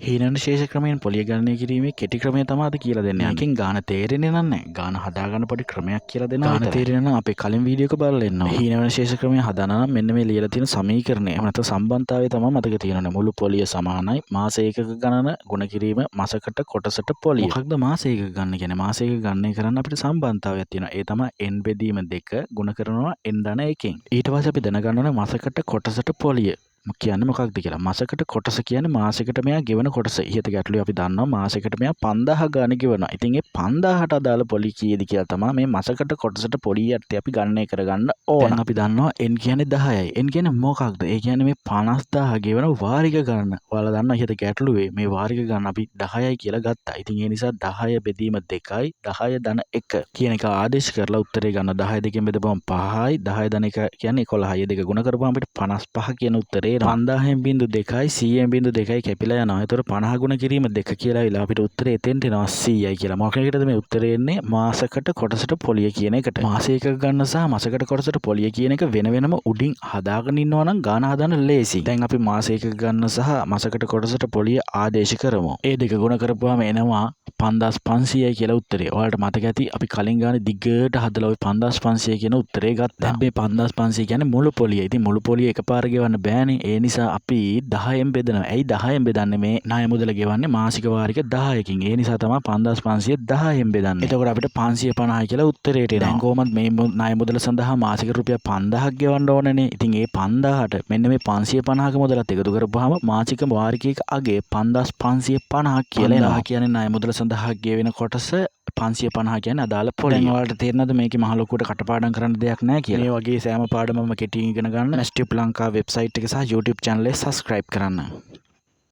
හීනන ශේෂ ක්‍රමයෙන් පොලිය ගණනය කිරීමේ කෙටි ක්‍රමය තමයි අද කියලා දෙන්නේ. මේකෙන් ගාන තේරෙන්නේ නැහැ. ගාන හදාගන්න පොඩි ක්‍රමයක් කියලා දෙනවා. ගාන තේරෙන්නේ නම් අපේ කලින් වීඩියෝ එක බලලා ඉන්නවා. හීනන ශේෂ ක්‍රමය හදානවා නම් මෙන්න මේ ලියලා තියෙන සමීකරණය. එහෙම නැත්නම් සම්බන්ධතාවය තමයි මතක තියෙන්නේ. මුළු පොලිය සමානයි. මාස ඒකක ගණන ගුණ කිරීම මාසකට කොටසට පොලිය. මොකක්ද මාස ඒකක ගන්න කියන්නේ? මාස ඒකක ගණනය කරන්න අපිට සම්බන්ධතාවයක් තියෙනවා. ඒ තමයි n බෙදීම 2 ගුණ කරනවා n ධන 1කින්. ඊට පස්සේ අපි දැනගන්න ඕනේ මාසකට කොටසට පොලිය. කියන්නේ මොකක්ද කියලා. මාසකට කොටස කියන්නේ මාසෙකට මෙයා ගෙවන කොටස. ඉහත ගැටලුවේ අපි දන්නවා මාසෙකට මෙයා 5000 ගාණ ගෙවනවා. ඉතින් ඒ 5000ට අදාළ පොලි කීයද කියලා තමයි මේ මාසකට කොටසට පොලියට අපි ගණනය කරගන්න ඕන. දැන් අපි දන්නවා n කියන්නේ 10යි. n කියන්නේ මොකක්ද? ඒ කියන්නේ මේ 50000 ගෙවන වාරික ගණන. ඔයාලා දන්නවා ඉහත ගැටලුවේ මේ වාරික ගණන අපි 10යි කියලා ගත්තා. ඉතින් ඒ නිසා 10 බෙදීම 2යි 10 ධන 1 කියන එක ආදේශ කරලා උත්තරේ ගන්න. 10 2කින් බෙදපුවම 5යි 10 ධන 1 කියන්නේ 11යි. දෙක ගුණ කරපුවම අපිට 55 කියන උත්තරේ 5000 බිංදු 2යි 100 බිංදු 2යි කැපිලා යනවා. ඒතර 50 ගුණ කිරීම 2 කියලා විලා අපිට උත්තරේ එතෙන්ට එනවා 100යි කියලා. මොකකටද මේ උත්තරේ එන්නේ? මාසකට කොටසට පොලිය කියන එකට. මාසයක ගන්න සහ මාසකට කොටසට පොලිය කියන එක වෙන වෙනම උඩින් හදාගෙන ඉන්නවා නම් ගාන හදන්න ලේසි. දැන් අපි මාසයක ගන්න සහ මාසකට කොටසට පොලිය ආදේශ කරමු. ඒ දෙක ගුණ කරපුවාම එනවා 5500යි කියලා උත්තරේ. ඔයාලට මතක ඇති අපි කලින් ගානේ දිගට හදලා ওই 5500 කියන උත්තරේ ගත්තා. දැන් මේ 5500 කියන්නේ මුළු පොලිය. ඉතින් මුළු පොලිය එකපාර ගෙවන්න බෑනේ. ඒ නිසා අපි 10න් බෙදනවා. ඇයි 10න් බෙදන්නේ? මේ ණය මුදල ගෙවන්නේ මාසික වාරික 10කින්. ඒ නිසා තමයි 5500 10න් බෙදන්නේ. එතකොට අපිට 550 කියලා උත්තරේට එනවා. දැන් කොහොමද මේ ණය මුදල සඳහා මාසික රුපියල් 5000ක් ගෙවන්න ඕනනේ. ඉතින් ඒ 5000ට මෙන්න මේ 550ක මුදලත් එකතු කරපුවාම මාසික වාරිකයක අගේ 5550ක් කියලා එනවා. කියන්නේ ණය මුදල සඳහා ගෙවෙන කොටස 550 කියන්නේ අදාළ පොලිය. දැන් ඔයාලට තේරෙනවද මේකේ මහ ලොකුවට කටපාඩම් කරන්න දෙයක් නැහැ කියලා? මේ වගේ සෑම පාඩමක්ම කෙටියෙන් ඉගෙන ගන්න Nestip ලංකා වෙබ්සයිට් එක සහ YouTube channel එක subscribe කරන්න.